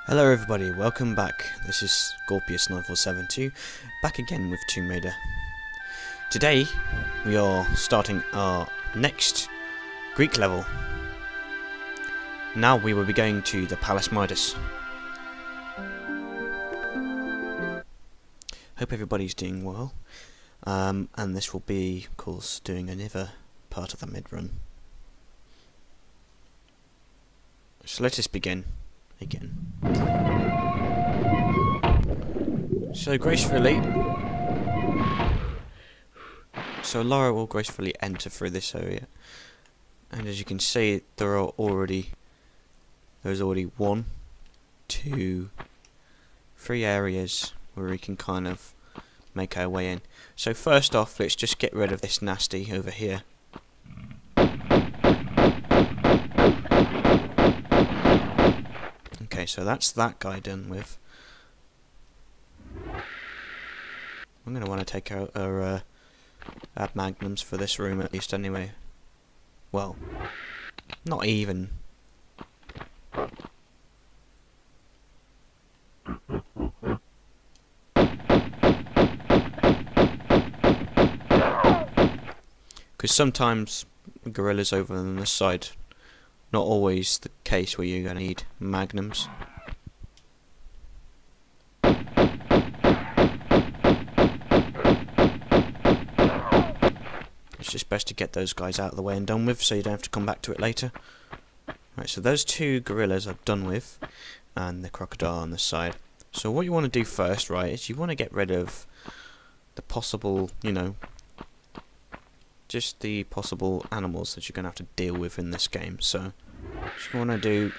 Hello everybody, welcome back. This is Scorpius9472, back again with Tomb Raider. Today we are starting our next Greek level. Now we will be going to the Palace Medas. Hope everybody's doing well. And this will be, of course, doing another part of the mid-run. So let us begin again. So Laura will gracefully enter through this area, and as you can see, there's already 1, 2, 3 areas where we can kind of make our way in. So first off, let's just get rid of this nasty over here. Okay, so that's that guy done with. I'm going to want to take out our add magnums for this room at least anyway. Well, not even. Because sometimes gorillas over on this side. Not always the case where you're going to need magnums. It's just best to get those guys out of the way and done with, so you don't have to come back to it later. Right, so those 2 gorillas are done with, and the crocodile on this side. So what you want to do first, right, is you want to get rid of the possible, just the possible animals that you're going to have to deal with in this game. So what you want to do,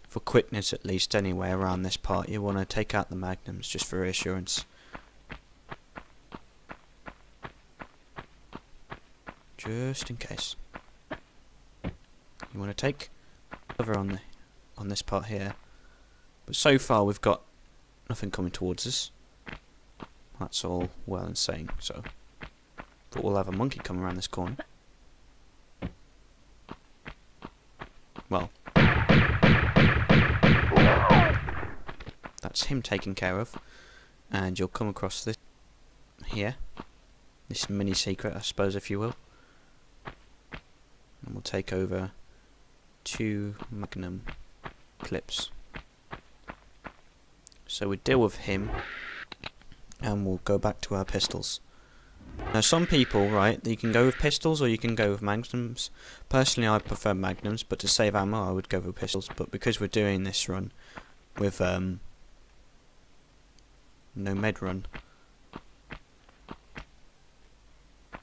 for quickness at least anyway, around this part, you want to take out the magnums just for reassurance. Just in case. You want to take cover on this part here. But so far we've got nothing coming towards us. That's all well and saying, so but we'll have a monkey come around this corner. Well, that's him taken care of, and you'll come across this here, this mini secret, I suppose, if you will, and we'll take over 2 magnum clips. So we deal with him, and we'll go back to our pistols. Now some people, right, you can go with pistols or you can go with magnums. Personally I prefer magnums, but to save ammo I would go with pistols. But because we're doing this run with no med run,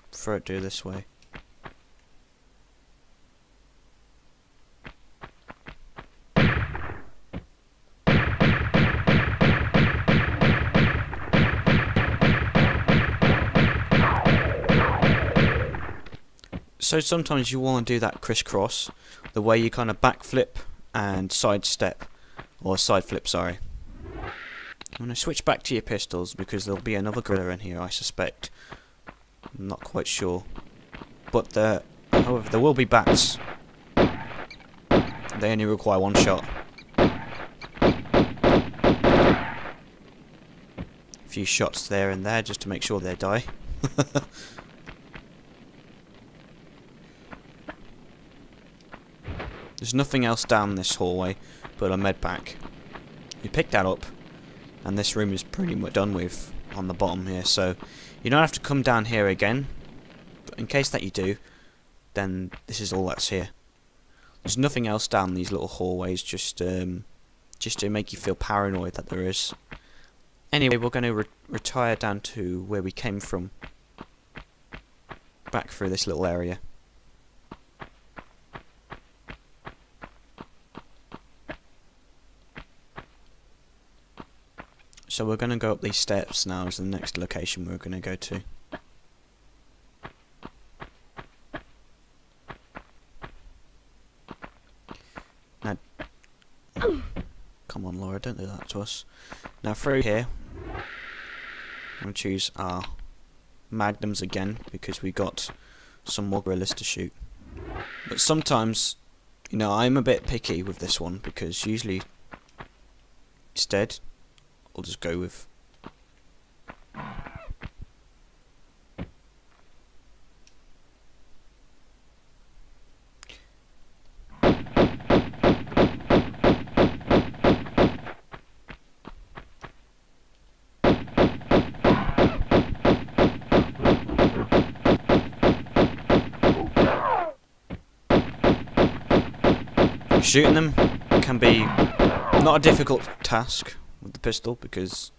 prefer it to do this way. So sometimes you want to do that crisscross, the way you kind of backflip and sidestep, or side flip, sorry. I'm going to switch back to your pistols because there'll be another gorilla in here, I suspect. I'm not quite sure. But however, there will be bats. They only require 1 shot. A few shots there and there just to make sure they die. There's nothing else down this hallway but a med pack. You pick that up, and this room is pretty much done with on the bottom here, so you don't have to come down here again. But in case that you do, then this is all that's here. There's nothing else down these little hallways, just to make you feel paranoid that there is. Anyway, we're going to retire down to where we came from, back through this little area. So we're going to go up these steps now as the next location we're going to go to. Now, come on Laura, don't do that to us. Now through here, I'm going to choose our magnums again because we got some more gorillas to shoot. But sometimes, I'm a bit picky with this one because usually Instead, I'll just go with shooting them. Can be not a difficult task with the pistol, because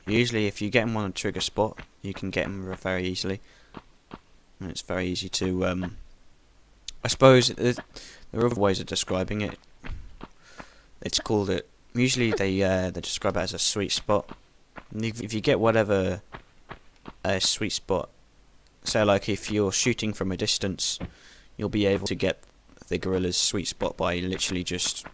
usually if you get them on a trigger spot, you can get them very easily, and it's very easy to I suppose there are other ways of describing it. It's called it, usually they describe it as a sweet spot. And if you get whatever a sweet spot, say like if you're shooting from a distance, you'll be able to get the gorilla's sweet spot by literally just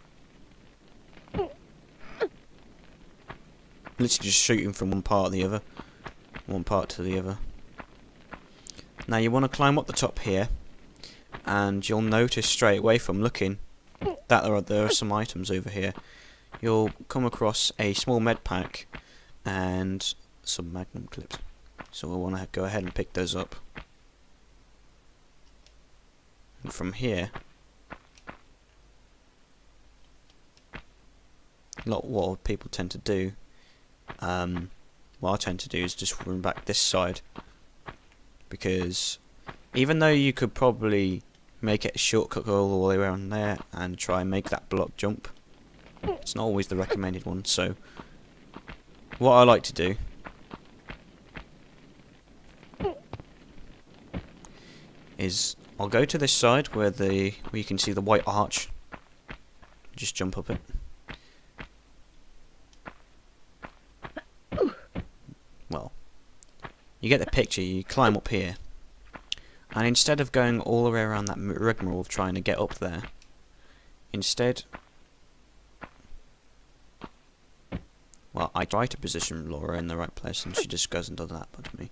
shooting from one part to the other. Now you want to climb up the top here, and you'll notice straight away from looking that there are some items over here. You'll come across a small med pack and some magnum clips, so we'll want to go ahead and pick those up. And from here, what people tend to do, what I tend to do is just run back this side, because even though you could probably make it a shortcut, go all the way around there and try and make that block jump, it's not always the recommended one. So what I like to do is I'll go to this side where you can see the white arch, just jump up it. Well, you get the picture. You climb up here, and instead of going all the way around that rigmarole of trying to get up there, instead, well, I try to position Laura in the right place, and she just goes and does that to me.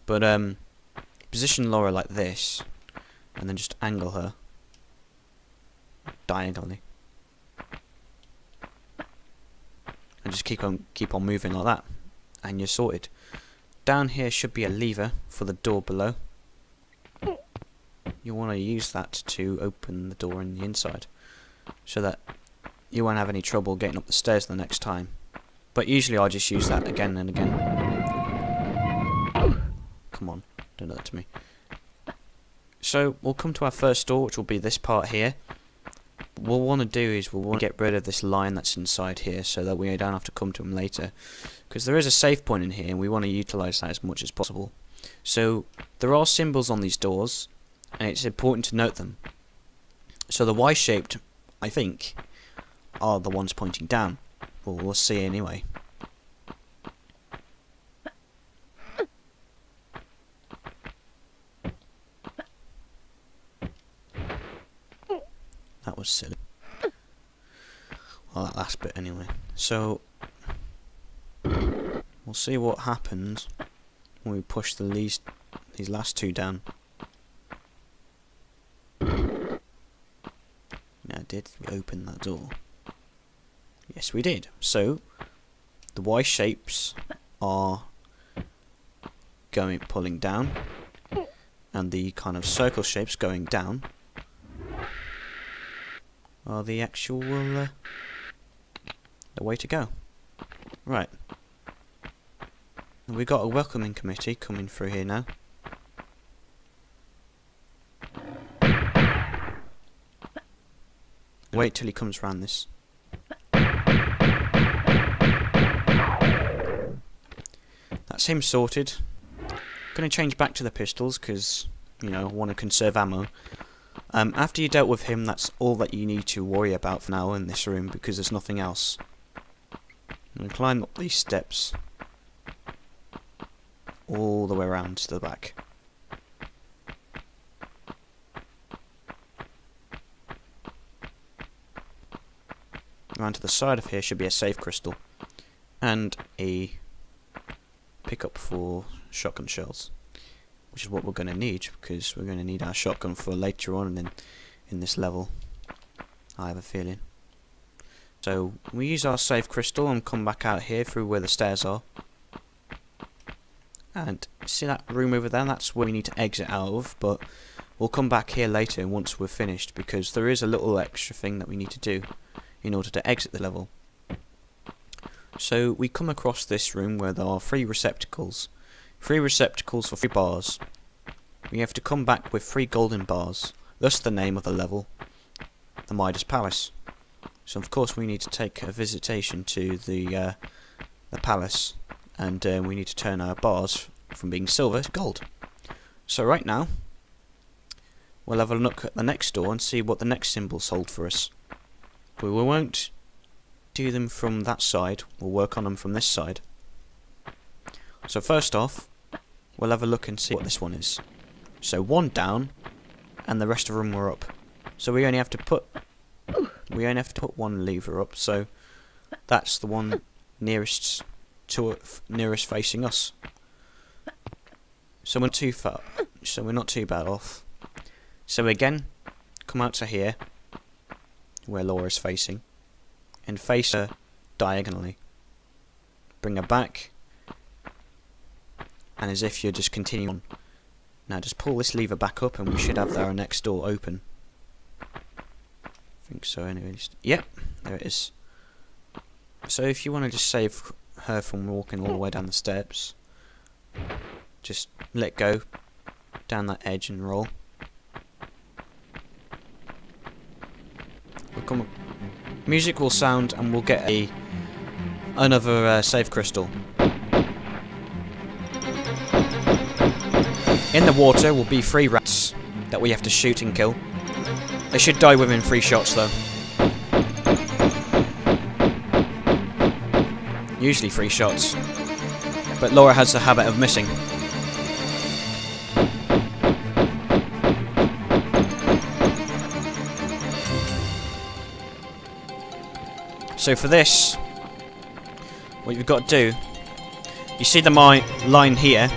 But position Laura like this, and then just angle her diagonally, and just keep on moving like that, and you're sorted. Down here should be a lever for the door below. You want to use that to open the door in the inside, so that you won't have any trouble getting up the stairs the next time. But usually I just use that again and again. Come on, don't do that to me. So we'll come to our first door, which will be this part here. What we'll want to do is we'll want to get rid of this line that's inside here, so that we don't have to come to them later, because there is a save point in here and we want to utilise that as much as possible. So there are symbols on these doors, and it's important to note them. So the Y-shaped, I think, are the ones pointing down. Well, we'll see anyway. That was silly. Well, that last bit anyway. So we'll see what happens when we push these last two down. Now, did we open that door? Yes, we did. So the Y shapes are pulling down, and the kind of circle shapes going down are the actual the way to go. Right. And we've got a welcoming committee coming through here now. Wait till he comes round this. That's him sorted. Going to change back to the pistols because, you know, I want to conserve ammo. After you dealt with him, that's all that you need to worry about for now in this room, because there's nothing else. I'm going to climb up these steps all the way around to the back. Around to the side of here should be a save crystal and a pickup for shotgun shells, which is what we're going to need, because we're going to need our shotgun for later on in this level. I have a feeling. So we use our save crystal and come back out here through where the stairs are. And see that room over there? That's where we need to exit out of, but we'll come back here later once we're finished, because there is a little extra thing that we need to do in order to exit the level. So we come across this room where there are 3 receptacles. 3 receptacles for 3 bars. We have to come back with 3 golden bars. Thus the name of the level, the Medas Palace. So of course we need to take a visitation to the palace, and we need to turn our bars from being silver to gold. So right now, we'll have a look at the next door and see what the next symbols hold for us. But we won't do them from that side, we'll work on them from this side. So first off, we'll have a look and see what this one is. So 1 down, and the rest of them were up. So we only have to put 1 lever up, so that's the one nearest facing us. So we're not too bad off. So again, come out to here, where Laura's facing, and face her diagonally. Bring her back, and as if you're just continuing on. Now just pull this lever back up and we should have our next door open. I think so anyway. Yep, there it is. So if you want to just save her from walking all the way down the steps, just let go down that edge and roll. Music will sound and we'll get another save crystal. In the water will be 3 rats that we have to shoot and kill. They should die within 3 shots though. Usually 3 shots. But Laura has the habit of missing. So for this, what you've got to do, you see the line here?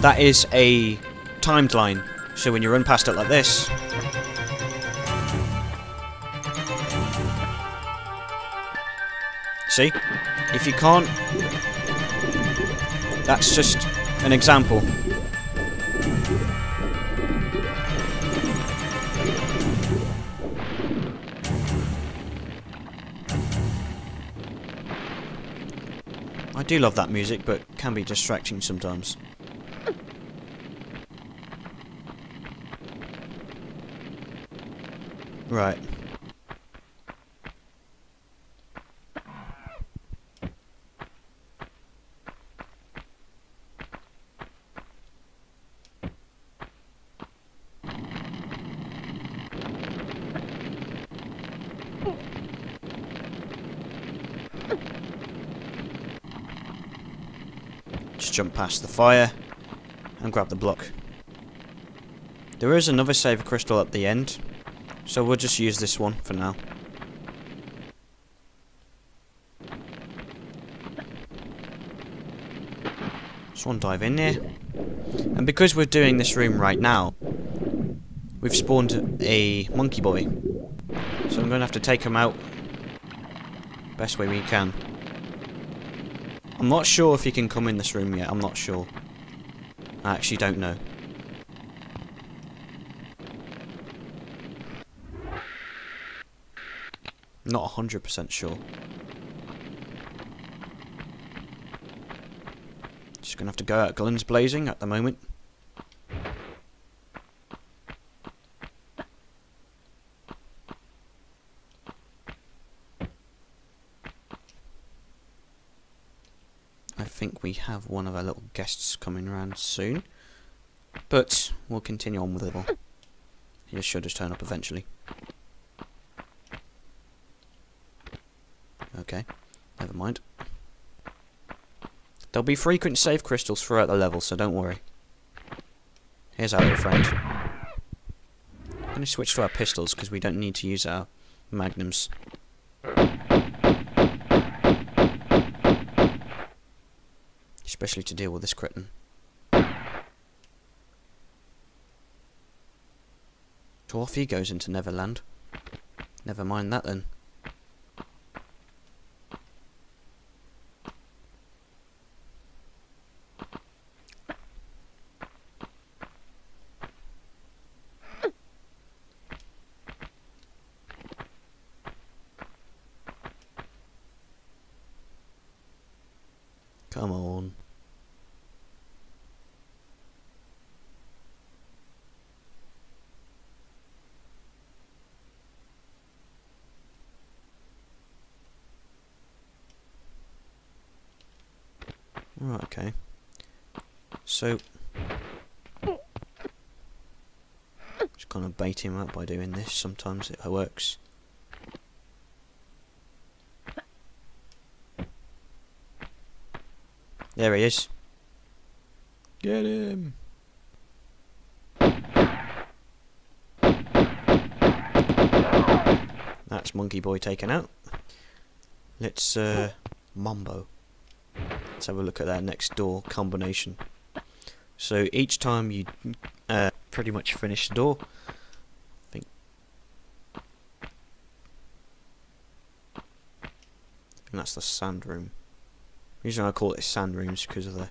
That is a timed line. So when you run past it like this, see? If you can't, that's just an example. I do love that music, but it can be distracting sometimes. Right. Just jump past the fire and grab the block. There is another save crystal at the end, so we'll just use this one for now. Just one dive in there. And because we're doing this room right now, we've spawned a monkey boy. So I'm going to have to take him out best way we can. I'm not sure if he can come in this room yet, I'm not sure. I actually don't know. Not 100% sure. Just gonna have to go out guns blazing at the moment. I think we have one of our little guests coming around soon. But we'll continue on with it all. He should just turn up eventually. Okay, never mind. There'll be frequent save crystals throughout the level, so don't worry. Here's our little friend. I'm going to switch to our pistols because we don't need to use our magnums. Especially to deal with this cretin. So off he goes into Neverland. Never mind that then. Come on. Right, okay. So, just kind of bait him up by doing this. Sometimes it works. There he is. Get him! That's Monkey Boy taken out. Let's Mambo. Let's have a look at that next door combination. So each time you pretty much finish the door, I think that's the sand room. The reason I call it sand room is because of the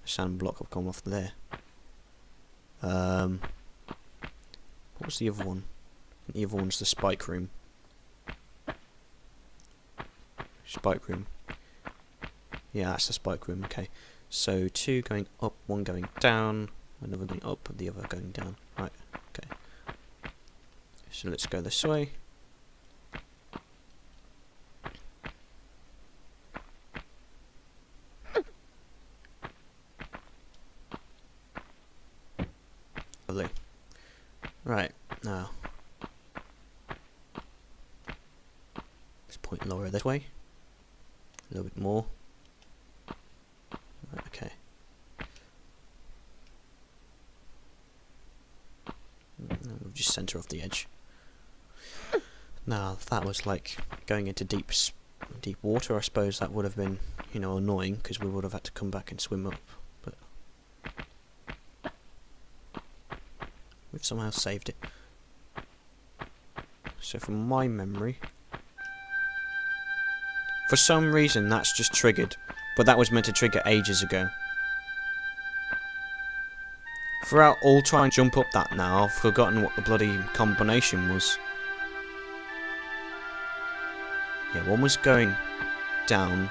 sand block I've come off there. What was the other one? The other one's the spike room. Spike room. Yeah, that's the spike room. Okay, so 2 going up, 1 going down, another going up, the other going down. Right. Okay. So let's go this way. Lovely. Right, now let's point Laura this way. A little bit more. Right, okay. We'll just centre off the edge. Now, if that was like going into deep water, I suppose that would have been, you know, annoying because we would have had to come back and swim up. But we've somehow saved it. So from my memory, for some reason that's just triggered, but that was meant to trigger ages ago. Throughout all trying to jump up that now, I've forgotten what the bloody combination was. Yeah, one was going down.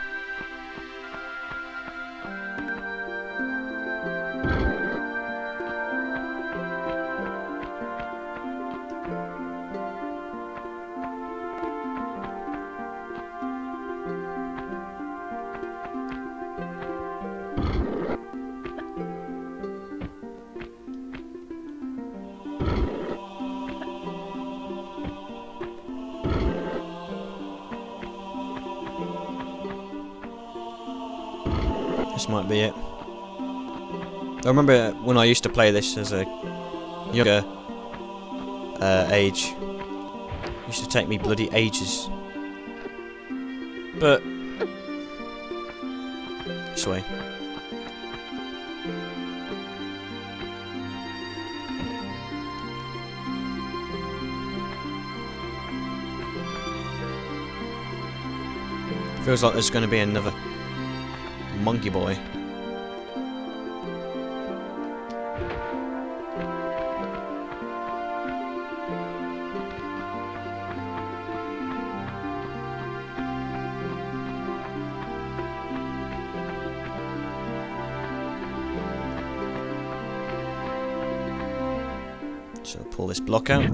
This might be it. I remember when I used to play this as a younger age. It used to take me bloody ages. But this way. Feels like there's going to be another Monkey Boy. So pull this block out.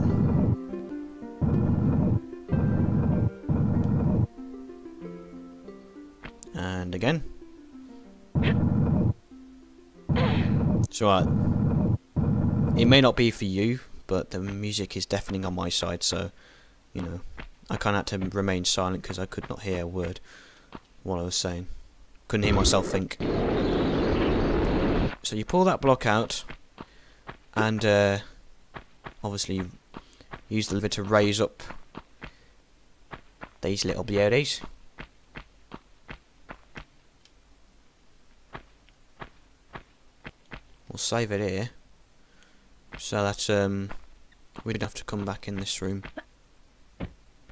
And again. So it may not be for you, but the music is deafening on my side, so, you know, I kind of had to remain silent because I could not hear a word what I was saying. Couldn't hear myself think. So you pull that block out, and obviously use the lever to raise up these little beauties. We'll save it here, so that we don't have to come back in this room.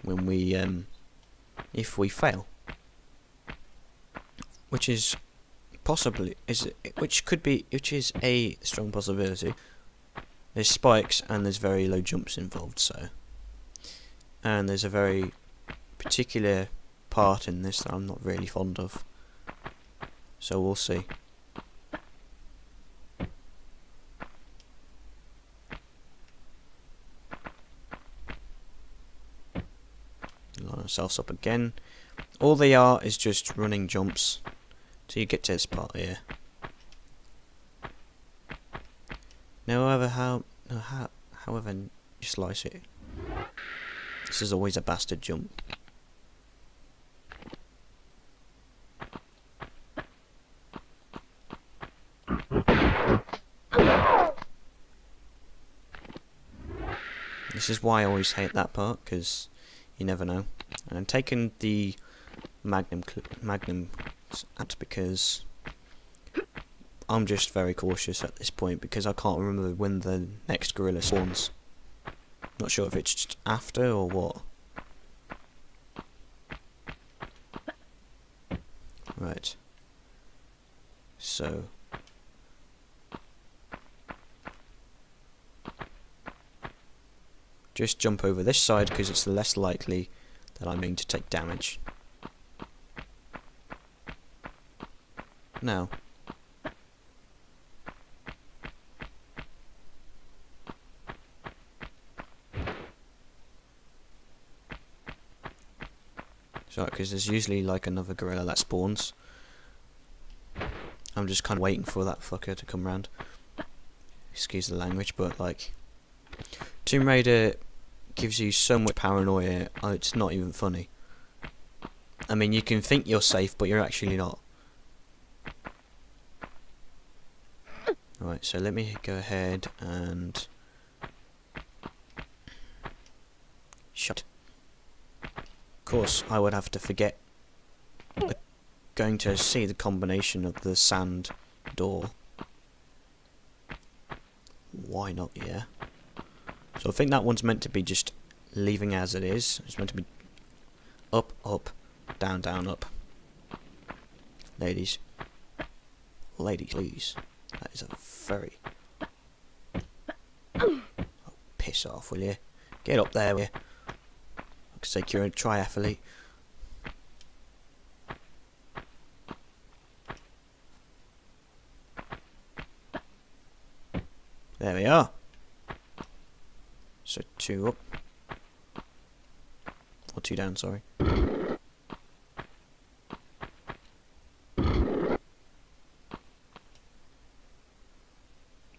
when we if we fail, which is a strong possibility. There's spikes and there's very low jumps involved, so, and there's a very particular part in this that I'm not really fond of, so we'll see. Line ourselves up again. All they are is just running jumps till you get to this part here. However you slice it, this is always a bastard jump. This is why I always hate that part, because you never know. And I'm taking the magnum out because I'm just very cautious at this point, because I can't remember when the next gorilla spawns. Not sure if it's just after or what. Right. So just jump over this side because it's less likely that I'm going to take damage. Now, sorry, because there's usually like another gorilla that spawns. I'm just kind of waiting for that fucker to come round. Excuse the language, but like, Tomb Raider gives you so much paranoia, it's not even funny. I mean, you can think you're safe, but you're actually not. Alright, so let me go ahead and shut. Of course, I would have to forget going to see the combination of the sand door. Why not, yeah? So I think that one's meant to be just leaving as it is. It's meant to be up, up, down, down, up. Ladies. Ladies, please. That is a very... Oh, piss off, will you? Get up there, will you? Looks like you're a triathlete. There we are. So 2 up. Or 2 down, sorry.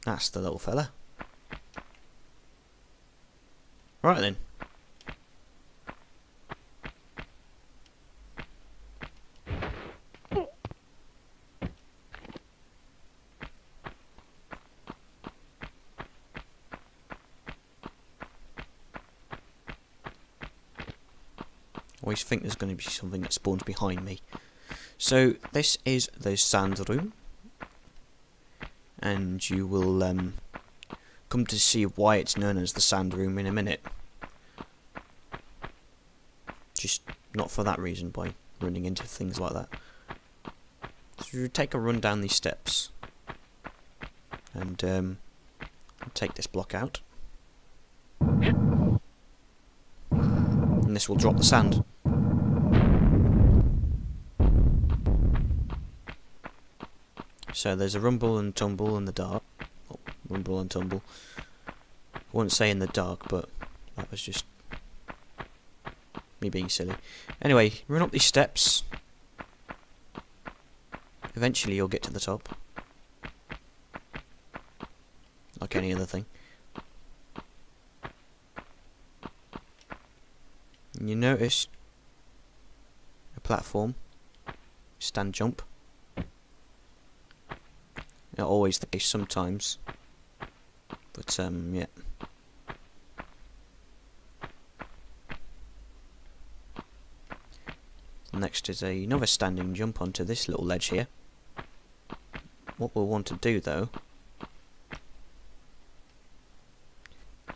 That's the little fella. Right then. Always think there's going to be something that spawns behind me. So this is the sand room, and you will come to see why it's known as the sand room in a minute. Just not for that reason, by running into things like that. So you take a run down these steps, and take this block out, and this will drop the sand. So there's a rumble and tumble in the dark. Oh, rumble and tumble. I wouldn't say in the dark, but that was just me being silly. Anyway, run up these steps. Eventually you'll get to the top. Like any other thing. And you notice a platform. Stand jump. Not always the case, sometimes. But, yeah. Next is another standing jump onto this little ledge here. What we'll want to do, though,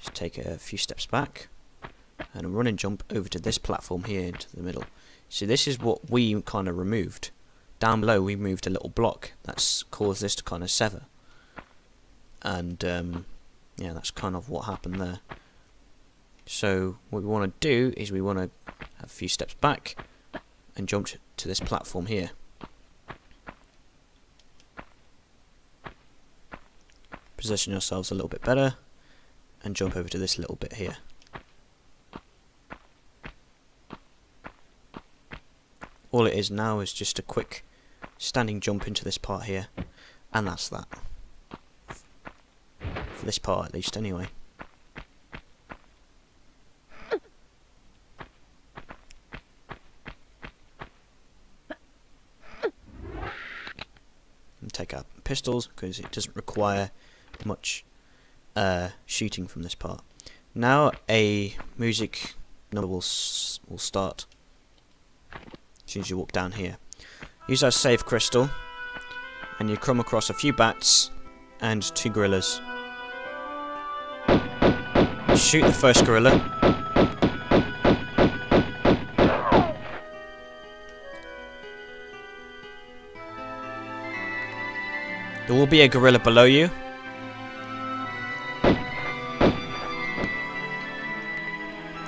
is take a few steps back, and run and jump over to this platform here into the middle. See, this is what we kind of removed. Down below we moved a little block that's caused this to kind of sever. And yeah, that's kind of what happened there. So what we want to do is we want to have a few steps back and jump to this platform here. Position ourselves a little bit better and jump over to this little bit here. All it is now is just a quick standing jump into this part here, and that's that. For this part at least anyway. And take out pistols because it doesn't require much shooting from this part. Now a music number will start as soon as you walk down here. Use our save crystal and you come across a few bats and 2 gorillas. Shoot the first gorilla. There will be a gorilla below you.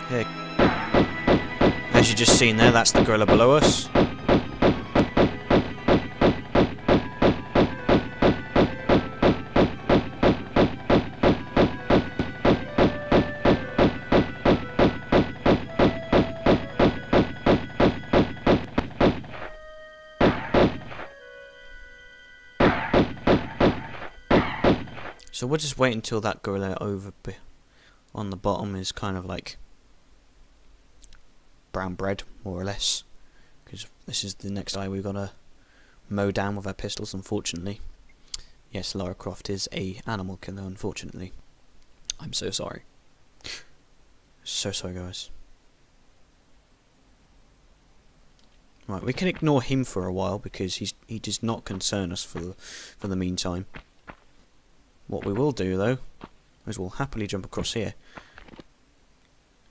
Here. As you just seen there, that's the gorilla below us. So we'll just wait until that gorilla over on the bottom is kind of like brown bread, more or less, because this is the next guy we've got to mow down with our pistols, unfortunately. Yes, Lara Croft is a animal killer, unfortunately. I'm so sorry. So sorry, guys. Right, we can ignore him for a while because he does not concern us for the meantime. What we will do though is we'll happily jump across here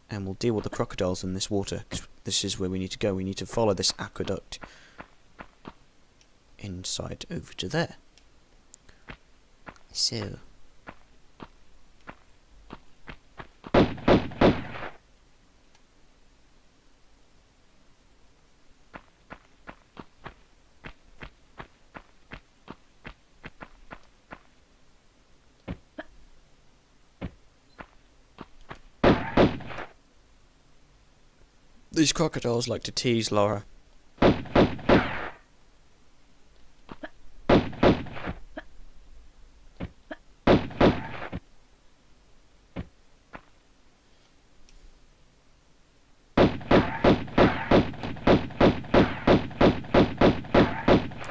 and we'll deal with the crocodiles in this water, because this is where we need to go. We need to follow this aqueduct inside over to there. So these crocodiles like to tease Lara.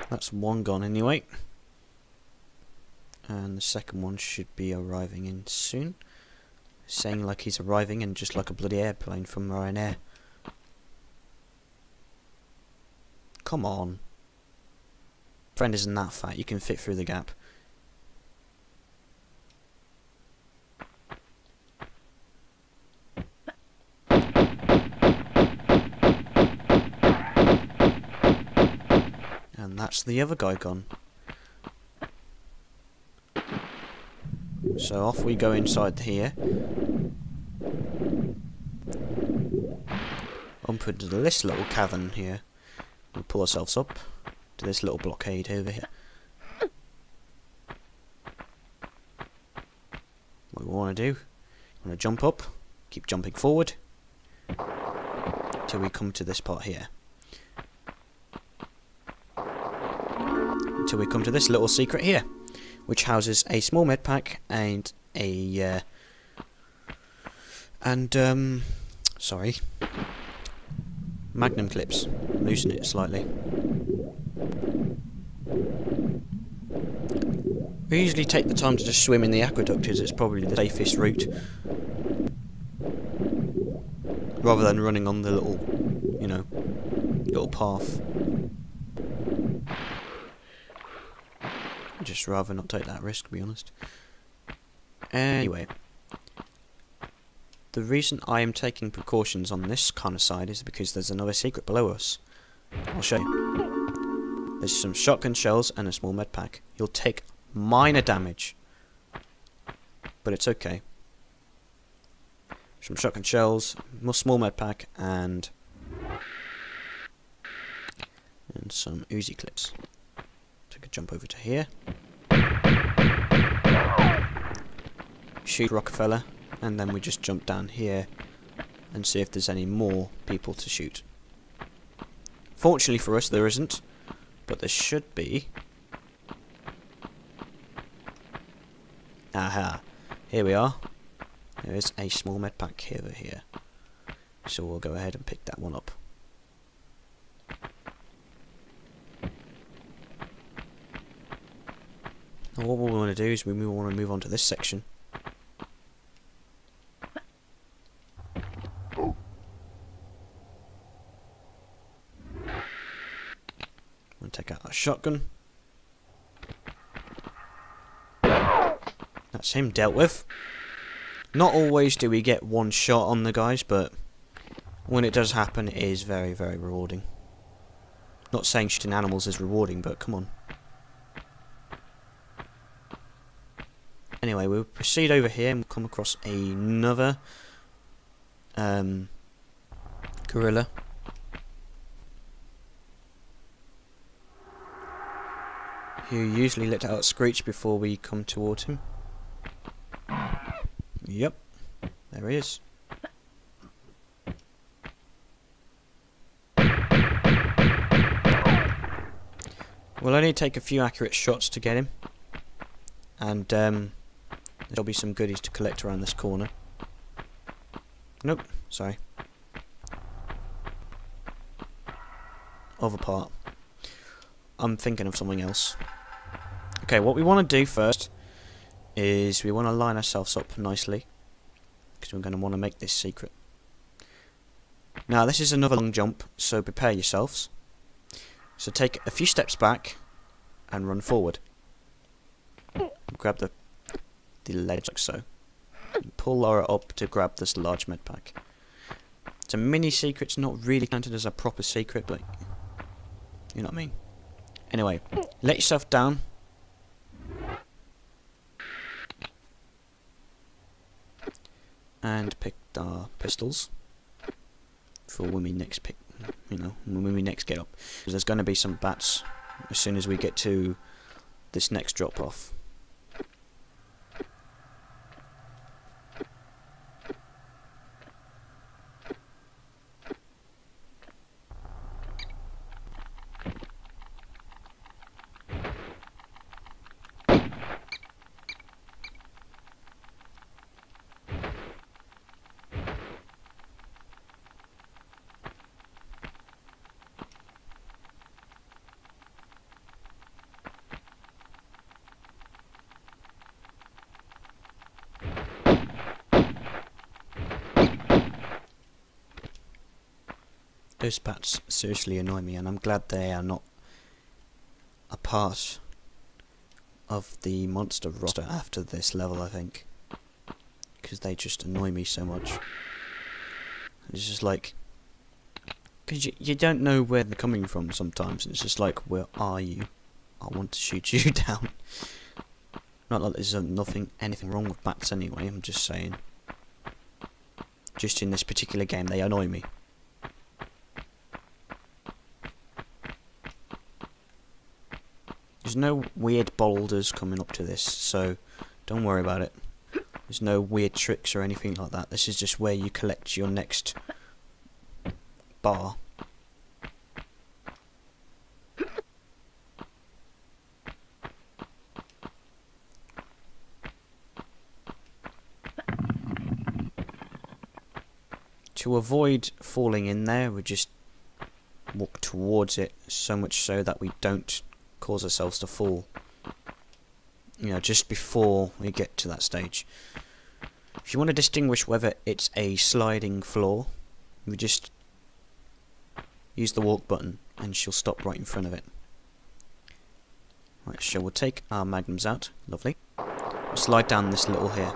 That's one gone anyway. And the second one should be arriving in soon. Saying like he's arriving and just like a bloody airplane from Ryanair. Come on. Friend isn't that fat, you can fit through the gap. And that's the other guy gone. So off we go inside here. Up into this little cavern here. We'll pull ourselves up to this little blockade over here. What we want to do, we want to jump up, keep jumping forward till we come to this part here. Until we come to this little secret here, which houses a small med pack and a magnum clips. Loosen it slightly. We usually take the time to just swim in the aqueduct as it's probably the safest route, rather than running on the little, you know, little path. I'd just rather not take that risk, to be honest. Anyway, the reason I am taking precautions on this kind of side is because there's another secret below us. I'll show you. There's some shotgun shells and a small med pack. You'll take minor damage, but it's okay. Some shotgun shells, more small med pack, and some Uzi clips. Take a jump over to here. Shoot Rockefeller, and then we just jump down here and see if there's any more people to shoot. Fortunately for us, there isn't, but there should be. Aha, here we are. There is a small med pack here. So we'll go ahead and pick that one up. Now what we want to do is we want to move on to this section. We'll take out our shotgun. That's him dealt with. Not always do we get one shot on the guys, but when it does happen, it is very, very rewarding. Not saying shooting animals is rewarding, but come on. Anyway, we'll proceed over here and come across another gorilla. Who usually let out a screech before we come towards him. Yep, there he is. We'll only take a few accurate shots to get him, and there'll be some goodies to collect around this corner. Nope, sorry. Other part. I'm thinking of something else. Okay, what we want to do first is we want to line ourselves up nicely, because we're going to want to make this secret. Now this is another long jump, so prepare yourselves. So take a few steps back and run forward. Grab the ledge like so. And pull Laura up to grab this large med pack. It's a mini secret, it's not really counted as a proper secret, but you know what I mean. Anyway, let yourself down. And pick our pistols for when we next pick, when we next get up. Because there's going to be some bats as soon as we get to this next drop off. Those bats seriously annoy me, and I'm glad they are not a part of the monster roster after this level, I think. Because they just annoy me so much. It's just like, because you don't know where they're coming from sometimes, and it's just like, where are you? I want to shoot you down. Not that there's anything wrong with bats anyway, I'm just saying. Just in this particular game, they annoy me. There's no weird boulders coming up to this, so don't worry about it. There's no weird tricks or anything like that. This is just where you collect your next bar. To avoid falling in there, we just walk towards it, so much so that we don't cause ourselves to fall, just before we get to that stage. If you want to distinguish whether it's a sliding floor, we just use the walk button and she'll stop right in front of it. Right, so we'll take our magnums out, lovely. We'll slide down this little here.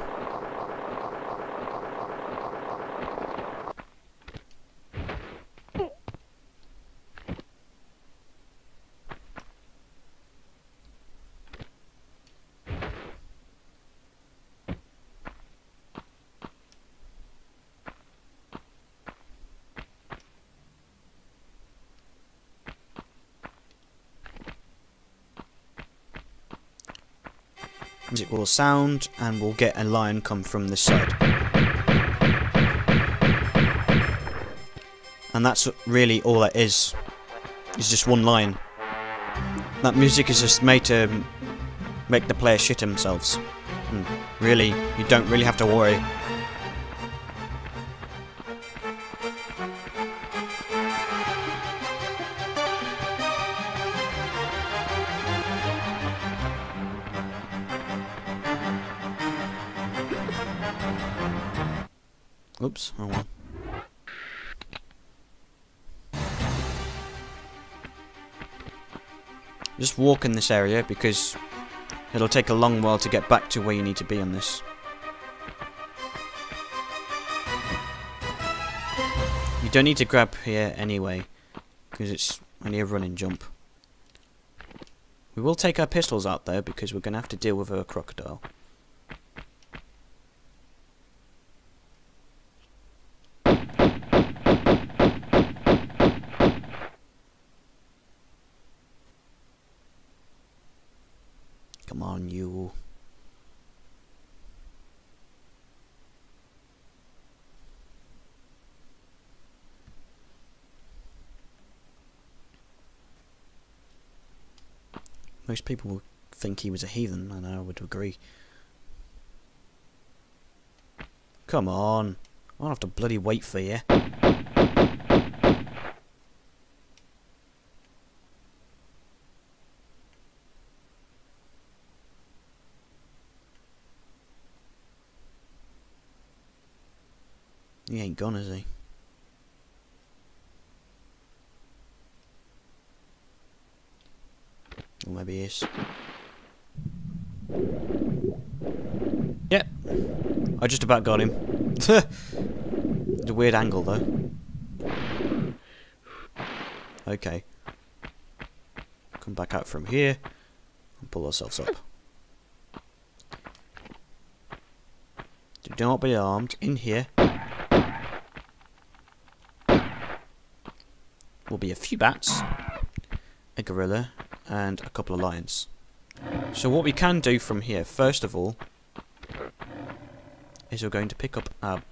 Music will sound, and we'll get a line come from this side. And that's really all that is. It's just one line. That music is just made to make the player shit themselves. And really, you don't really have to worry. Oops, oh well. Just walk in this area because it'll take a long while to get back to where you need to be on this. You don't need to grab here anyway because it's only a run and jump. We will take our pistols out though because we're going to have to deal with a crocodile. Come on, you. Most people will think he was a heathen, and I would agree. Come on. I don't have to bloody wait for you. He ain't gone, is he? Or maybe he is. Yep. I just about got him. It's a weird angle though. Okay. Come back out from here and pull ourselves up. Do not be armed. In here will be a few bats, a gorilla, and a couple of lions. So what we can do from here, first of all, is we're going to pick up our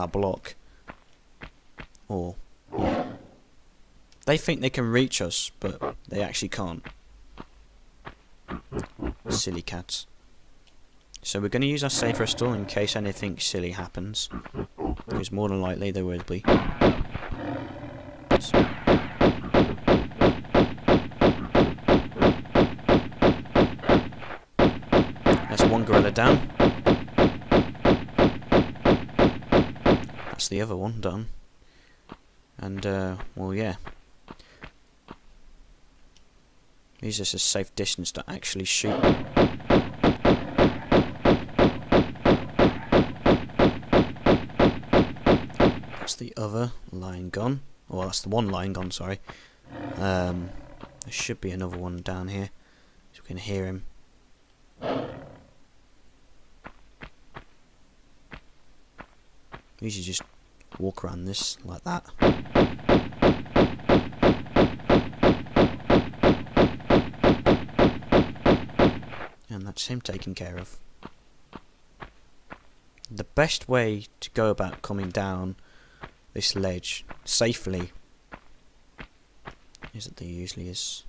block. Or, yeah. They think they can reach us, but they actually can't. Silly cats. So we're going to use our safe crystal in case anything silly happens. Because more than likely there will be. So. That's one gorilla down. That's the other one done. And, well, yeah. He's just a safe distance to actually shoot. That's the other lion gone. Well, that's the one lion gone, sorry. There should be another one down here. So we can hear him. Usually just walk around this like that. And that's him taken care of. The best way to go about coming down this ledge safely is that there usually is.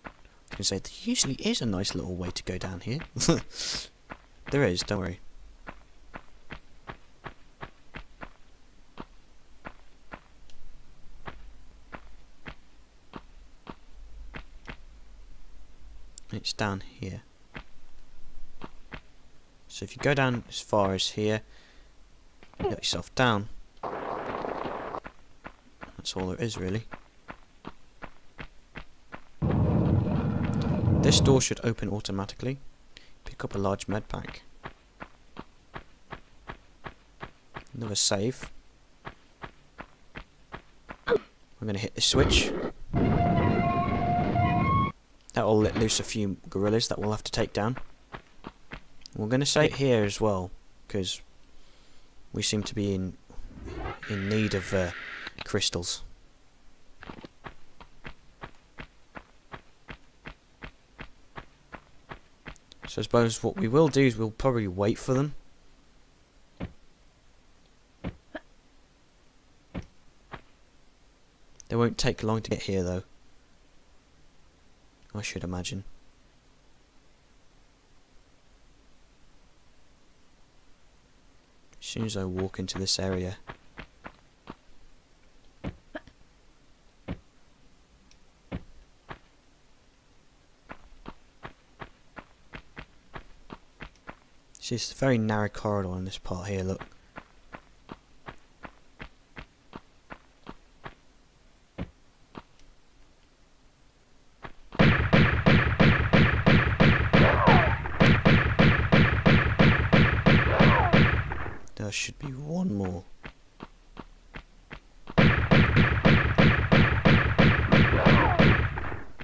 I was going to say, there usually is a nice little way to go down here. There is, don't worry. It's down here. So if you go down as far as here, you get yourself down. That's all there is really. This door should open automatically. Pick up a large med pack. Another save. I'm going to hit this switch. That will let loose a few gorillas that we'll have to take down. We're going to save it here as well, because we seem to be in need of crystals. So I suppose what we will do is we'll probably wait for them. They won't take long to get here though, I should imagine. As soon as I walk into this area. It's just a very narrow corridor in this part here, look. There should be one more.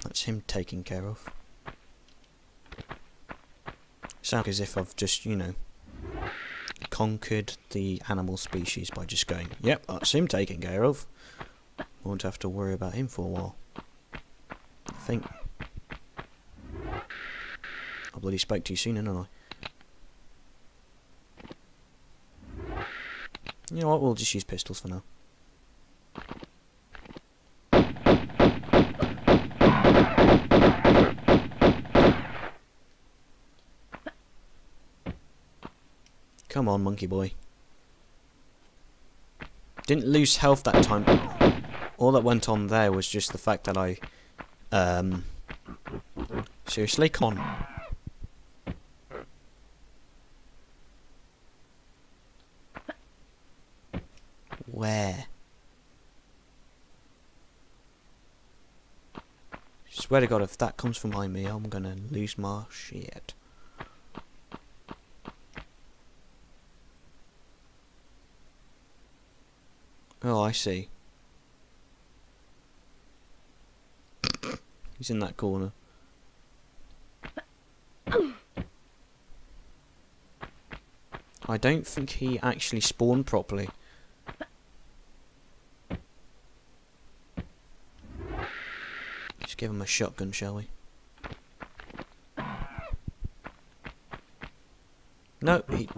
That's him taken care of. Sounds as if I've just, you know, conquered the animal species by just going, yep, that's him taken care of. Won't have to worry about him for a while. I think. I bloody spoke too soon, didn't I? You know what, we'll just use pistols for now. Come on, monkey boy. Didn't lose health that time. All that went on there was just the fact that I... seriously, come on. Where? Swear to God, if that comes from behind me, I'm gonna lose my shit. Oh, I see. He's in that corner. I don't think he actually spawned properly. Just give him a shotgun, shall we? No, he...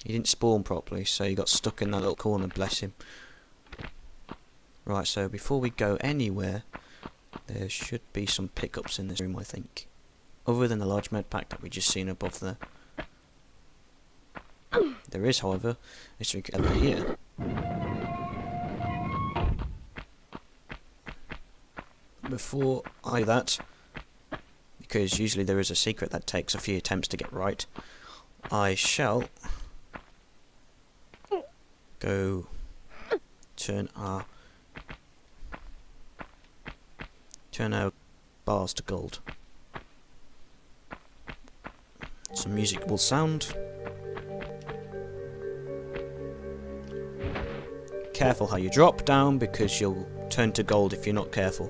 He didn't spawn properly, so he got stuck in that little corner, bless him. Right, so before we go anywhere, there should be some pickups in this room, I think. Other than the large med pack that we just seen above there. There is, however, a secret over here. Before I do that, because usually there is a secret that takes a few attempts to get right, I shall go turn our bars to gold. Some music will sound. Careful how you drop down, because you'll turn to gold if you're not careful.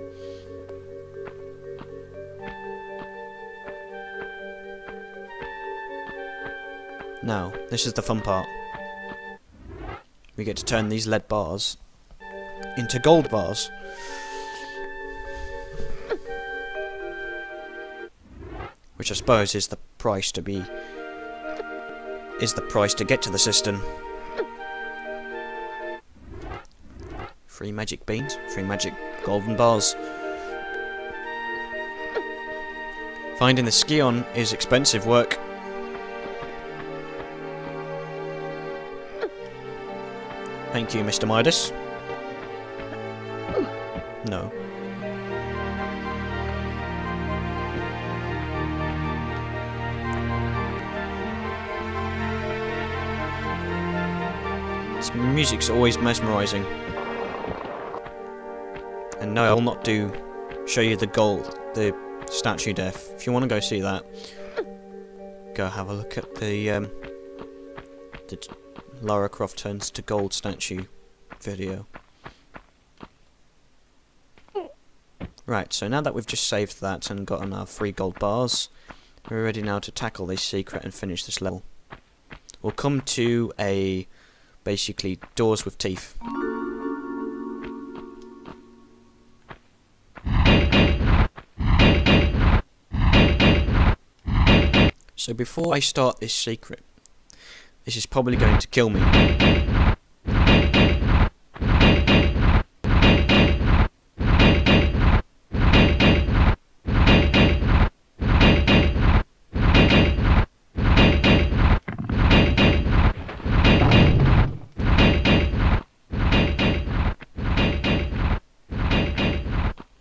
Now, this is the fun part. We get to turn these lead bars into gold bars. Which I suppose is the price to be... is the price to get to the cistern. Free magic beans, free magic golden bars. Finding the Scion is expensive work. Thank you, Mr. Medas. No. This music's always mesmerising. And no, I will not show you the statue death. If you want to go see that, go have a look at the Lara Croft turns to gold statue video. Right, so now that we've just saved that and gotten our 3 gold bars, we're ready now to tackle this secret and finish this level. We'll come to basically doors with teeth. So before I start this secret, this is probably going to kill me.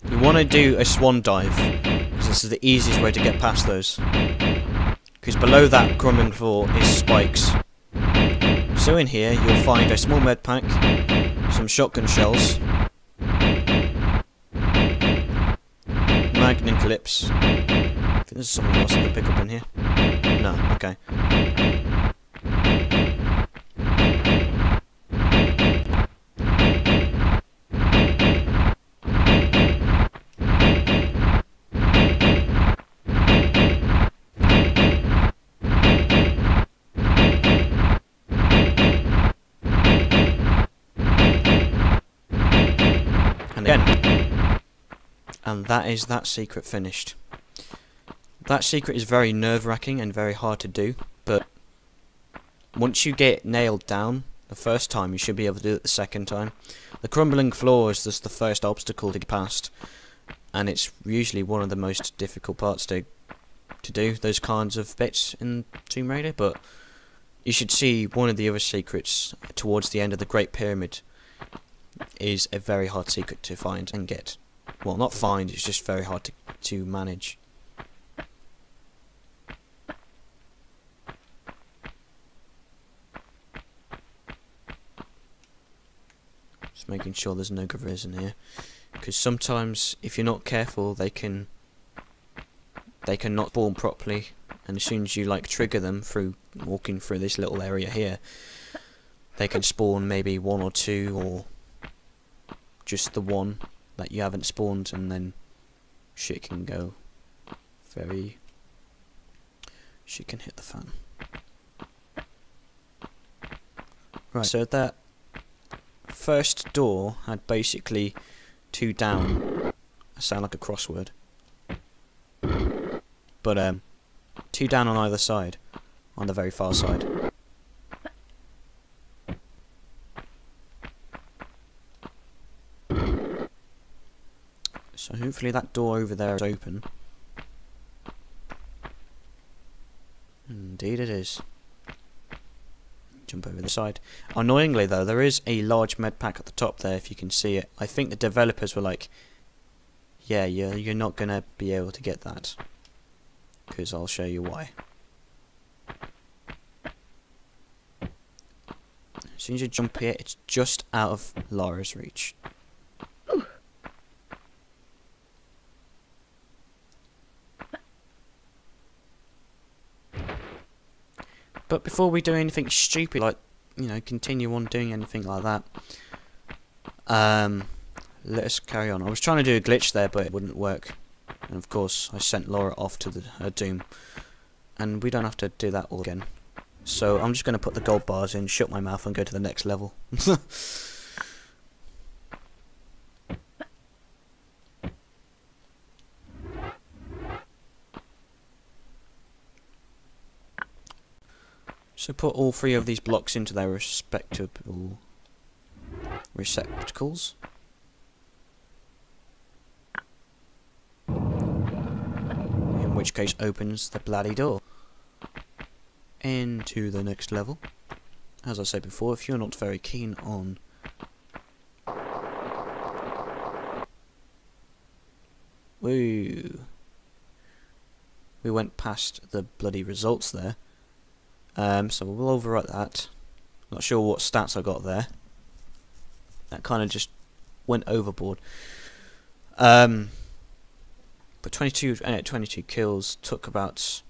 You want to do a swan dive, because this is the easiest way to get past those. Because below that crumbling floor is spikes. So in here you'll find a small med pack, some shotgun shells, magnum clips. I think there's something else I can pick up in here. No, okay. And that is that secret finished. That secret is very nerve-wracking and very hard to do, but once you get it nailed down the first time, you should be able to do it the second time. The crumbling floor is just the first obstacle to get past, and it's usually one of the most difficult parts to do, those kinds of bits in Tomb Raider, but you should see one of the other secrets towards the end of the Great Pyramid is a very hard secret to find and get. Well, not find, it's just very hard to manage. Just making sure there's no gorillas in here, because sometimes if you're not careful they can not spawn properly, and as soon as you like trigger them through walking through this little area here, they can spawn maybe one or two, or just the one that you haven't spawned, and then shit can go shit can hit the fan. Right, so that first door had basically 2 down. I sound like a crossword. But 2 down on either side, on the very far side. So hopefully that door over there is open. Indeed it is. Jump over the side. Annoyingly though, there is a large med pack at the top there, if you can see it. I think the developers were like, yeah, you're not going to be able to get that. Because I'll show you why. As soon as you jump here, it's just out of Lara's reach. But before we do anything stupid, like, you know, continue on doing anything like that, let us carry on. I was trying to do a glitch there, but it wouldn't work. And of course, I sent Laura off to her doom. And we don't have to do that all again. So I'm just going to put the gold bars in, shut my mouth, and go to the next level. So put all 3 of these blocks into their respective receptacles. In which case opens the bloody door into the next level. As I said before, if you're not very keen on we went past the bloody results there. So we'll overwrite that. Not sure what stats I got there. That kind of just went overboard. But 22 kills, took about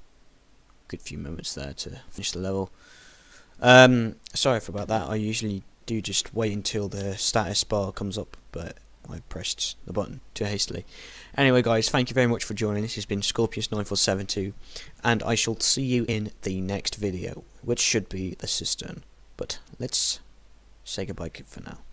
a good few moments there to finish the level. Sorry about that. I usually do just wait until the status bar comes up, but I pressed the button too hastily. Anyway guys, thank you very much for joining. This has been Scorpius9472, and I shall see you in the next video, which should be the cistern. But let's say goodbye for now.